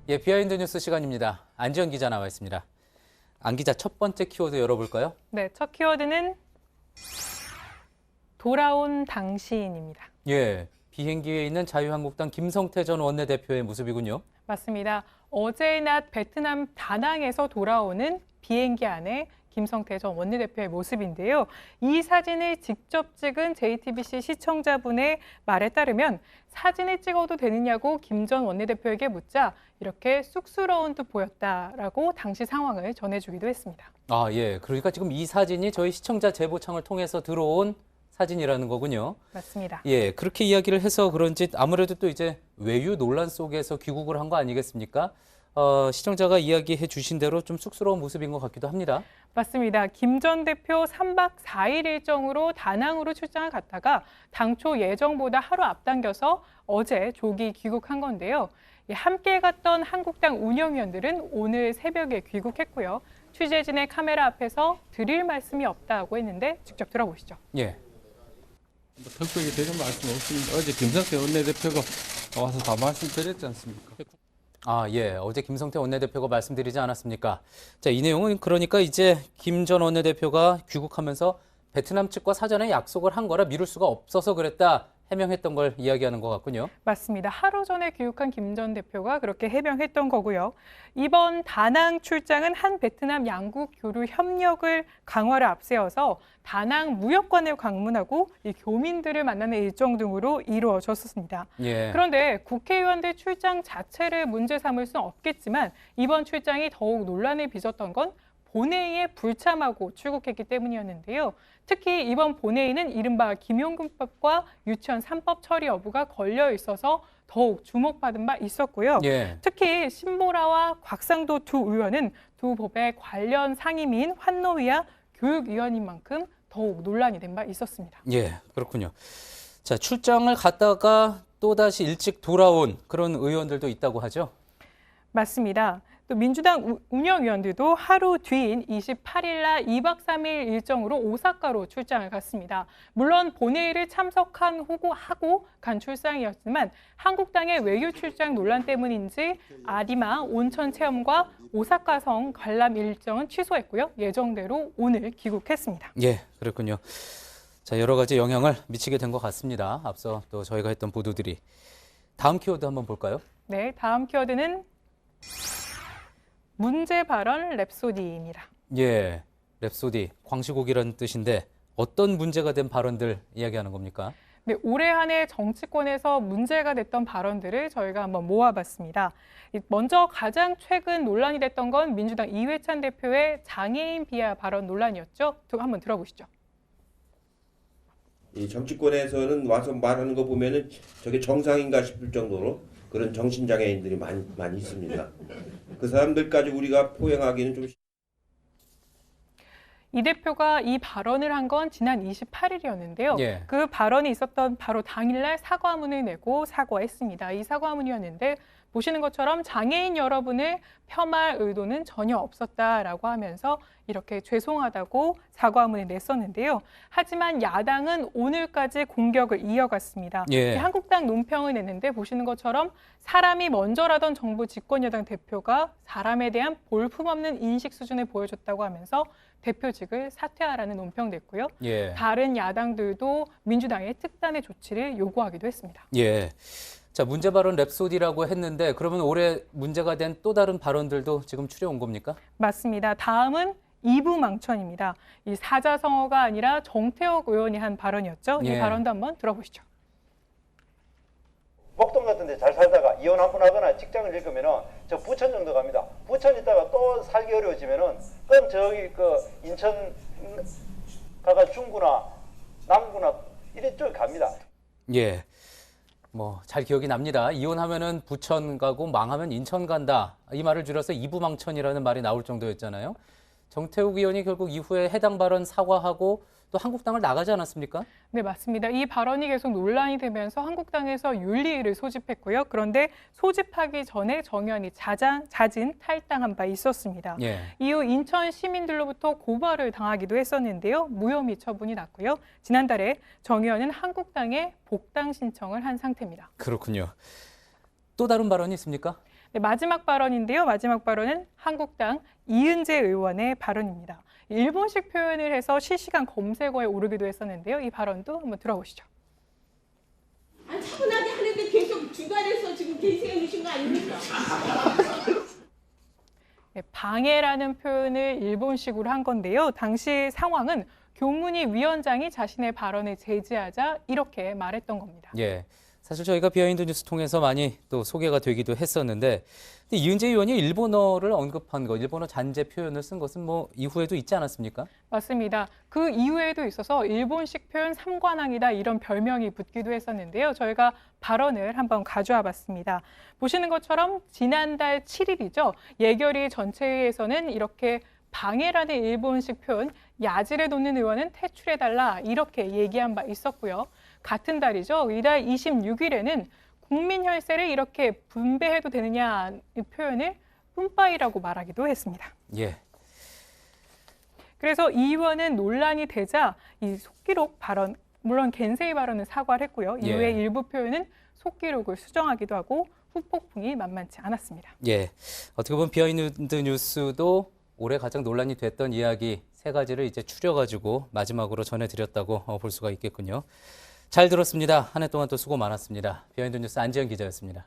예, 비하인드 뉴스 시간입니다. 안지현 기자 나와 있습니다. 안 기자, 첫 번째 키워드 열어볼까요? 네, 첫 키워드는 돌아온 당신입니다. 예, 비행기에 있는 자유한국당 김성태 전 원내대표의 모습이군요. 맞습니다. 어제 낮 베트남 다낭에서 돌아오는 비행기 안에 김성태 전 원내대표의 모습인데요. 이 사진을 직접 찍은 JTBC 시청자분의 말에 따르면 사진을 찍어도 되느냐고 김 전 원내대표에게 묻자 이렇게 쑥스러운 듯 보였다라고 당시 상황을 전해주기도 했습니다. 아, 예. 그러니까 지금 이 사진이 저희 시청자 제보창을 통해서 들어온 사진이라는 거군요. 맞습니다. 예, 그렇게 이야기를 해서 그런지 아무래도 또 이제 외유 논란 속에서 귀국을 한 거 아니겠습니까? 시청자가 이야기해 주신 대로 좀 쑥스러운 모습인 것 같기도 합니다. 맞습니다. 김 전 대표 3박 4일 일정으로 다낭으로 출장을 갔다가 당초 예정보다 하루 앞당겨서 어제 조기 귀국한 건데요. 함께 갔던 한국당 운영위원들은 오늘 새벽에 귀국했고요. 취재진의 카메라 앞에서 드릴 말씀이 없다고 했는데 직접 들어보시죠. 예. 특별히 드릴 말씀 없습니다. 어제 김성태 원내대표가 와서 다 말씀드렸지 않습니까? 아, 예. 어제 김성태 원내대표가 말씀드리지 않았습니까? 자, 이 내용은 그러니까 이제 김 전 원내대표가 귀국하면서 베트남 측과 사전에 약속을 한 거라 미룰 수가 없어서 그랬다 해명했던 걸 이야기하는 것 같군요. 맞습니다. 하루 전에 귀국한 김 전 대표가 그렇게 해명했던 거고요. 이번 다낭 출장은 한 베트남 양국 교류 협력을 강화를 앞세워서 다낭 무역관을 방문하고 이 교민들을 만나는 일정 등으로 이루어졌습니다. 예. 그런데 국회의원들 출장 자체를 문제 삼을 수는 없겠지만 이번 출장이 더욱 논란을 빚었던 건 본회의에 불참하고 출국했기 때문이었는데요. 특히 이번 본회의는 이른바 김용근법과 유치원 3법 처리 여부가 걸려 있어서 더욱 주목받은 바 있었고요. 예. 특히 신보라와 곽상도 두 의원은 두 법의 관련 상임위인 환노위와 교육위원인 만큼 더욱 논란이 된 바 있었습니다. 예, 그렇군요. 자, 출장을 갔다가 또다시 일찍 돌아온 그런 의원들도 있다고 하죠? 맞습니다. 또 민주당 운영위원들도 하루 뒤인 28일 날 2박 3일 일정으로 오사카로 출장을 갔습니다. 물론 본회의를 참석하고 간 출장이었지만 한국당의 외유 출장 논란 때문인지 아리마 온천 체험과 오사카성 관람 일정은 취소했고요. 예정대로 오늘 귀국했습니다. 예, 그렇군요. 자, 여러 가지 영향을 미치게 된 것 같습니다. 앞서 또 저희가 했던 보도들이. 다음 키워드 한번 볼까요? 네, 다음 키워드는 문제 발언 랩소디입니다. 예, 랩소디, 광시곡이라는 뜻인데 어떤 문제가 된 발언들 이야기하는 겁니까? 네, 올해 한 해 정치권에서 문제가 됐던 발언들을 저희가 한번 모아봤습니다. 먼저 가장 최근 논란이 됐던 건 민주당 이회찬 대표의 장애인 비하 발언 논란이었죠. 한번 들어보시죠. 이 정치권에서는 와서 말하는 거 보면은 저게 정상인가 싶을 정도로 그런 정신장애인들이 많이 있습니다. 그 사람들까지 우리가 포용하기는 좀. 이 대표가 이 발언을 한 건 지난 28일이었는데요. 예. 그 발언이 있었던 바로 당일날 사과문을 내고 사과했습니다. 이 사과문이었는데 보시는 것처럼 장애인 여러분을 폄하할 의도는 전혀 없었다라고 하면서 이렇게 죄송하다고 사과문을 냈었는데요. 하지만 야당은 오늘까지 공격을 이어갔습니다. 예. 한국당 논평을 냈는데 보시는 것처럼 사람이 먼저라던 정부 집권여당 대표가 사람에 대한 볼품없는 인식 수준을 보여줬다고 하면서 대표직을 사퇴하라는 논평 냈고요. 예. 다른 야당들도 민주당의 특단의 조치를 요구하기도 했습니다. 예. 자, 문제 발언 랩소디라고 했는데 그러면 올해 문제가 된 또 다른 발언들도 지금 추려온 겁니까? 맞습니다. 다음은 이부망천입니다. 이 사자성어가 아니라 정태욱 의원이 한 발언이었죠. 예. 이 발언도 한번 들어보시죠. 목동 같은 데 잘 살다가 이혼 한 번 하거나 직장을 잃으면은 저 부천 정도 갑니다. 부천 있다가 또 살기 어려워지면은 그럼 저기 그 인천 가가 중구나 남구나 이쪽 갑니다. 예. 뭐 잘 기억이 납니다. 이혼하면은 부천 가고 망하면 인천 간다. 이 말을 줄여서 이부망천이라는 말이 나올 정도였잖아요. 정태욱 의원이 결국 이후에 해당 발언 사과하고 또 한국당을 나가지 않았습니까? 네, 맞습니다. 이 발언이 계속 논란이 되면서 한국당에서 윤리위를 소집했고요. 그런데 소집하기 전에 정의원이 자진 탈당한 바 있었습니다. 예. 이후 인천 시민들로부터 고발을 당하기도 했었는데요. 무혐의 처분이 났고요. 지난달에 정의원은 한국당에 복당 신청을 한 상태입니다. 그렇군요. 또 다른 발언이 있습니까? 네, 마지막 발언인데요. 마지막 발언은 한국당 이은재 의원의 발언입니다. 일본식 표현을 해서 실시간 검색어에 오르기도 했었는데요. 이 발언도 한번 들어보시죠. 아니, 차분하게 하는데 계속 중간에서 지금 계시해 주신 거 아닙니까? 네, 방해라는 표현을 일본식으로 한 건데요. 당시 상황은 교문위 위원장이 자신의 발언을 제지하자 이렇게 말했던 겁니다. 예. 사실 저희가 비하인드 뉴스 통해서 많이 또 소개가 되기도 했었는데 근데 이은재 의원이 일본어를 언급한 것, 일본어 잔재 표현을 쓴 것은 뭐 이후에도 있지 않았습니까? 맞습니다. 그 이후에도 있어서 일본식 표현 삼관왕이다 이런 별명이 붙기도 했었는데요. 저희가 발언을 한번 가져와 봤습니다. 보시는 것처럼 지난달 7일이죠. 예결위 전체회에서는 이렇게 방해라는 일본식 표현, 야지를 놓는 의원은 퇴출해달라 이렇게 얘기한 바 있었고요. 같은 달이죠. 이달 26일에는 국민 혈세를 이렇게 분배해도 되느냐 이 표현을 뿜빠이라고 말하기도 했습니다. 예. 그래서 이 의원은 논란이 되자 이 속기록 발언, 물론 겐세이 발언은 사과를 했고요. 이후에 예. 일부 표현은 속기록을 수정하기도 하고 후폭풍이 만만치 않았습니다. 예. 어떻게 보면 비하인드 뉴스도 올해 가장 논란이 됐던 이야기 세 가지를 이제 추려가지고 마지막으로 전해드렸다고 볼 수가 있겠군요. 잘 들었습니다. 한 해 동안 또 수고 많았습니다. 비하인드 뉴스 안지현 기자였습니다.